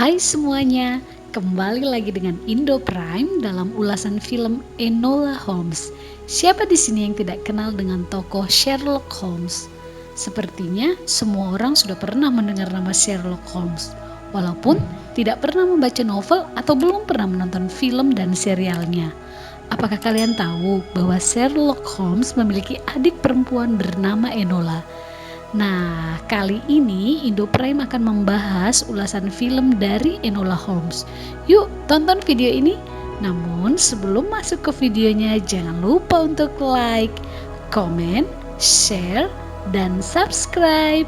Hai semuanya, kembali lagi dengan Indo Prime dalam ulasan film Enola Holmes. Siapa di sini yang tidak kenal dengan tokoh Sherlock Holmes? Sepertinya semua orang sudah pernah mendengar nama Sherlock Holmes, walaupun tidak pernah membaca novel atau belum pernah menonton film dan serialnya. Apakah kalian tahu bahwa Sherlock Holmes memiliki adik perempuan bernama Enola? Nah, kali ini Indo Prime akan membahas ulasan film dari Enola Holmes. Yuk, tonton video ini. Namun, sebelum masuk ke videonya, jangan lupa untuk like, comment, share, dan subscribe.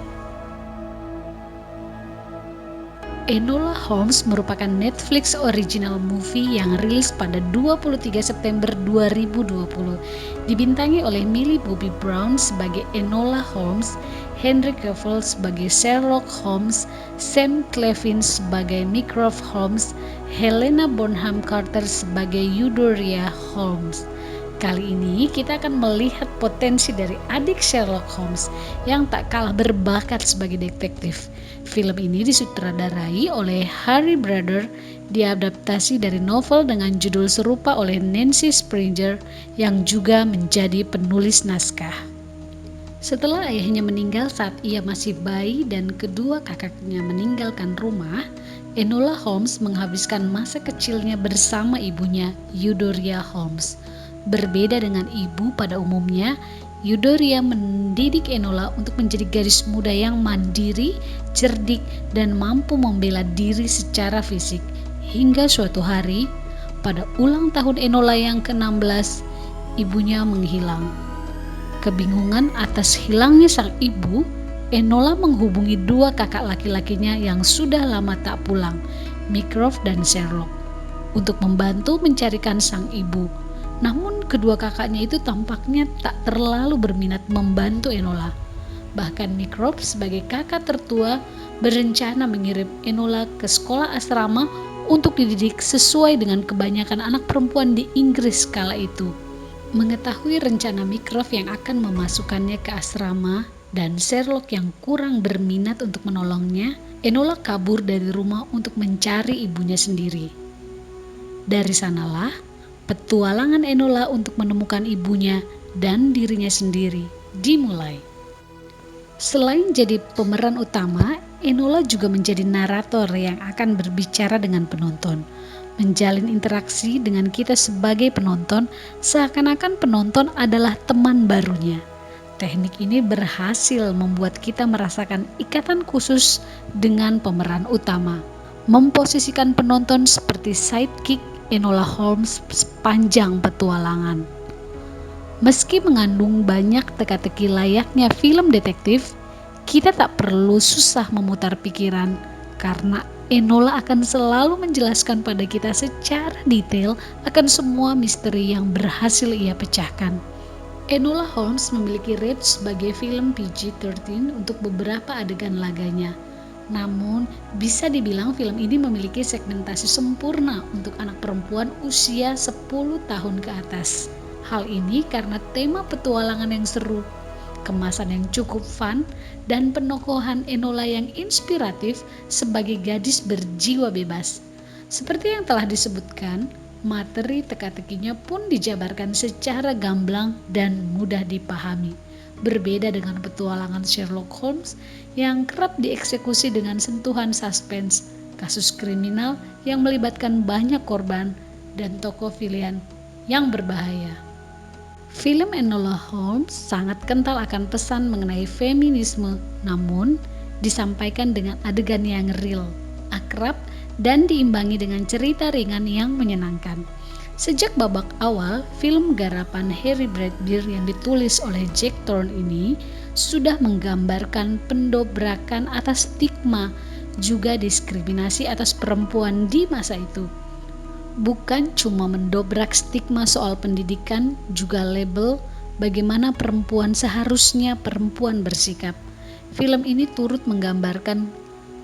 Enola Holmes merupakan Netflix original movie yang rilis pada 23 September 2020. Dibintangi oleh Millie Bobby Brown sebagai Enola Holmes, Henry Cavill sebagai Sherlock Holmes, Sam Claflin sebagai Mycroft Holmes, Helena Bonham Carter sebagai Euphoria Holmes. Kali ini kita akan melihat potensi dari adik Sherlock Holmes yang tak kalah berbakat sebagai detektif. Film ini disutradarai oleh Harry Brother, diadaptasi dari novel dengan judul serupa oleh Nancy Springer yang juga menjadi penulis naskah. Setelah ayahnya meninggal saat ia masih bayi dan kedua kakaknya meninggalkan rumah, Enola Holmes menghabiskan masa kecilnya bersama ibunya, Euphoria Holmes. Berbeda dengan ibu pada umumnya, Euphoria mendidik Enola untuk menjadi gadis muda yang mandiri, cerdik, dan mampu membela diri secara fisik. Hingga suatu hari, pada ulang tahun Enola yang ke-16, ibunya menghilang. Kebingungan atas hilangnya sang ibu, Enola menghubungi dua kakak laki-lakinya yang sudah lama tak pulang, Mycroft dan Sherlock, untuk membantu mencarikan sang ibu. Namun kedua kakaknya itu tampaknya tak terlalu berminat membantu Enola. Bahkan Mycroft sebagai kakak tertua berencana mengirim Enola ke sekolah asrama untuk dididik sesuai dengan kebanyakan anak perempuan di Inggris kala itu. Mengetahui rencana Mycroft yang akan memasukkannya ke asrama dan Sherlock yang kurang berminat untuk menolongnya, Enola kabur dari rumah untuk mencari ibunya sendiri. Dari sanalah petualangan Enola untuk menemukan ibunya dan dirinya sendiri dimulai. Selain jadi pemeran utama, Enola juga menjadi narator yang akan berbicara dengan penonton, menjalin interaksi dengan kita sebagai penonton, seakan-akan penonton adalah teman barunya. Teknik ini berhasil membuat kita merasakan ikatan khusus dengan pemeran utama, memposisikan penonton seperti sidekick Enola Holmes sepanjang petualangan. Meski mengandung banyak teka-teki layaknya film detektif, kita tak perlu susah memutar pikiran karena Enola akan selalu menjelaskan pada kita secara detail akan semua misteri yang berhasil ia pecahkan. Enola Holmes memiliki rate sebagai film PG-13 untuk beberapa adegan laganya. Namun, bisa dibilang film ini memiliki segmentasi sempurna untuk anak perempuan usia 10 tahun ke atas. Hal ini karena tema petualangan yang seru, kemasan yang cukup fun, dan penokohan Enola yang inspiratif sebagai gadis berjiwa bebas. Seperti yang telah disebutkan, materi teka-tekinya pun dijabarkan secara gamblang dan mudah dipahami. Berbeda dengan petualangan Sherlock Holmes yang kerap dieksekusi dengan sentuhan suspense, kasus kriminal yang melibatkan banyak korban, dan tokoh pilihan yang berbahaya. Film Enola Holmes sangat kental akan pesan mengenai feminisme, namun disampaikan dengan adegan yang real, akrab, dan diimbangi dengan cerita ringan yang menyenangkan. Sejak babak awal, film garapan Harry Brother yang ditulis oleh Jack Thorne ini sudah menggambarkan pendobrakan atas stigma, juga diskriminasi atas perempuan di masa itu. Bukan cuma mendobrak stigma soal pendidikan, juga label bagaimana perempuan seharusnya perempuan bersikap. Film ini turut menggambarkan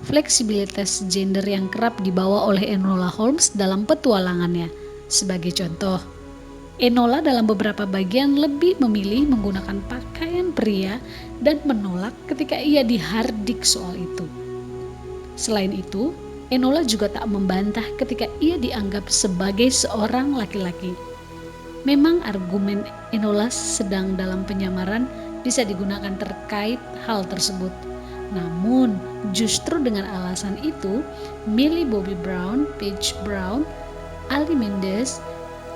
fleksibilitas gender yang kerap dibawa oleh Enola Holmes dalam petualangannya. Sebagai contoh, Enola dalam beberapa bagian lebih memilih menggunakan pakaian pria dan menolak ketika ia dihardik soal itu. Selain itu, Enola juga tak membantah ketika ia dianggap sebagai seorang laki-laki. Memang argumen Enola sedang dalam penyamaran bisa digunakan terkait hal tersebut. Namun, justru dengan alasan itu, Millie Bobby Brown, Paige Brown, Ali Mendes,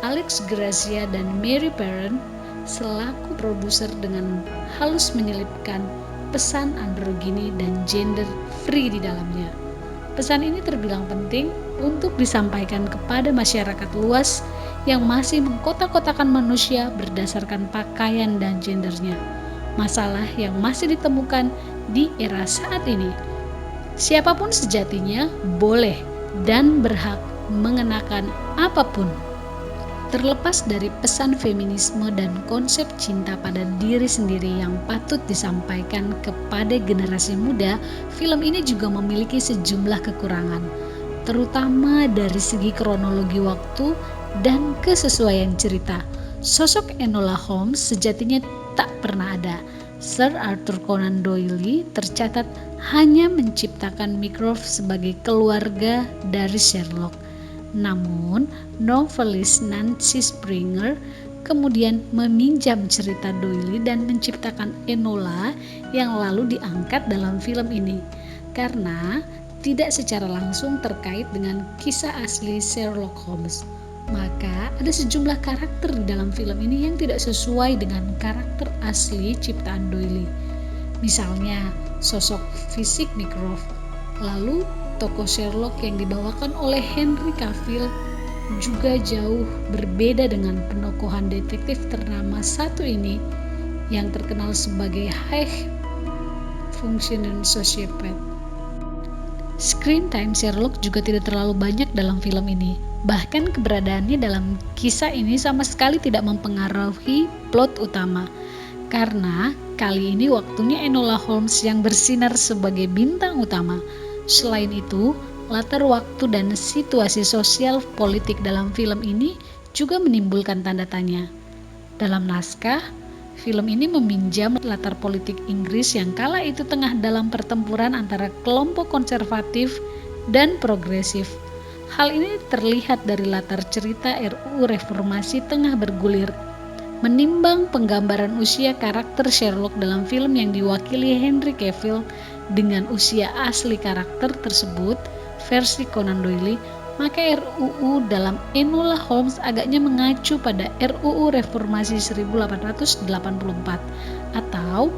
Alex Gracia, dan Mary Perrin selaku produser dengan halus menyelipkan pesan androgini dan gender free di dalamnya. Pesan ini terbilang penting untuk disampaikan kepada masyarakat luas yang masih mengkotak-kotakan manusia berdasarkan pakaian dan gendernya. Masalah yang masih ditemukan di era saat ini. Siapapun sejatinya boleh dan berhak mengenakan apapun. Terlepas dari pesan feminisme dan konsep cinta pada diri sendiri yang patut disampaikan kepada generasi muda, film ini juga memiliki sejumlah kekurangan, terutama dari segi kronologi waktu dan kesesuaian cerita. Sosok Enola Holmes sejatinya tak pernah ada. Sir Arthur Conan Doyle tercatat hanya menciptakan Mycroft sebagai keluarga dari Sherlock. Namun, novelis Nancy Springer kemudian meminjam cerita Doyle dan menciptakan Enola yang lalu diangkat dalam film ini karena tidak secara langsung terkait dengan kisah asli Sherlock Holmes. Maka ada sejumlah karakter di dalam film ini yang tidak sesuai dengan karakter asli ciptaan Doyle. Misalnya sosok fisik Mycroft, lalu tokoh Sherlock yang dibawakan oleh Henry Cavill juga jauh berbeda dengan penokohan detektif ternama satu ini yang terkenal sebagai high functioning sociopath. Screen time Sherlock juga tidak terlalu banyak dalam film ini. Bahkan keberadaannya dalam kisah ini sama sekali tidak mempengaruhi plot utama. Karena kali ini waktunya Enola Holmes yang bersinar sebagai bintang utama. Selain itu, latar waktu dan situasi sosial politik dalam film ini juga menimbulkan tanda tanya. Dalam naskah, film ini meminjam latar politik Inggris yang kala itu tengah dalam pertempuran antara kelompok konservatif dan progresif. Hal ini terlihat dari latar cerita RUU Reformasi tengah bergulir. Menimbang penggambaran usia karakter Sherlock dalam film yang diwakili Henry Cavill dengan usia asli karakter tersebut versi Conan Doyle, maka RUU dalam Enola Holmes agaknya mengacu pada RUU Reformasi 1884 atau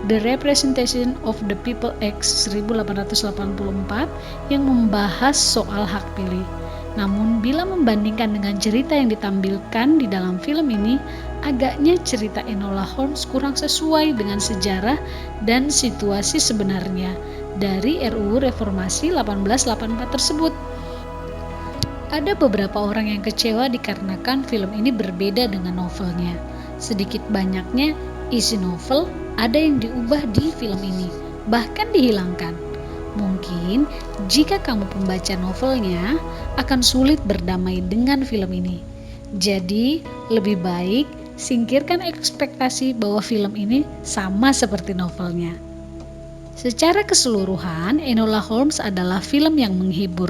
The Representation of the People Act 1884 yang membahas soal hak pilih. Namun bila membandingkan dengan cerita yang ditampilkan di dalam film ini, agaknya cerita Enola Holmes kurang sesuai dengan sejarah dan situasi sebenarnya dari RUU Reformasi 1884 tersebut. Ada beberapa orang yang kecewa dikarenakan film ini berbeda dengan novelnya. Sedikit banyaknya isi novel ada yang diubah di film ini, bahkan dihilangkan. Mungkin jika kamu pembaca novelnya akan sulit berdamai dengan film ini. Jadi lebih baik singkirkan ekspektasi bahwa film ini sama seperti novelnya. Secara keseluruhan, Enola Holmes adalah film yang menghibur,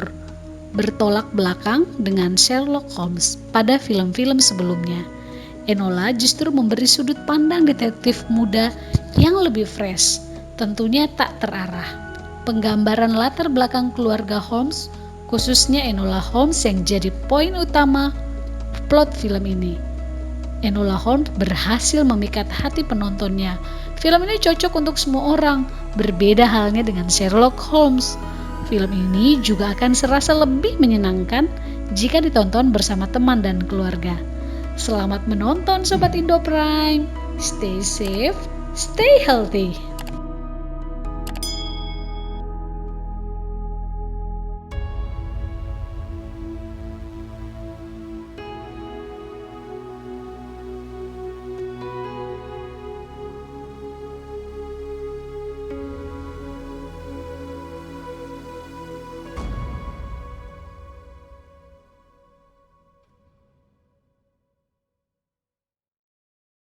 bertolak belakang dengan Sherlock Holmes pada film-film sebelumnya. Enola justru memberi sudut pandang detektif muda yang lebih fresh, tentunya tak terarah. Penggambaran latar belakang keluarga Holmes, khususnya Enola Holmes yang jadi poin utama plot film ini. Enola Holmes berhasil memikat hati penontonnya. Film ini cocok untuk semua orang, berbeda halnya dengan Sherlock Holmes. Film ini juga akan serasa lebih menyenangkan jika ditonton bersama teman dan keluarga. Selamat menonton Sobat Indo Prime. Stay safe, stay healthy.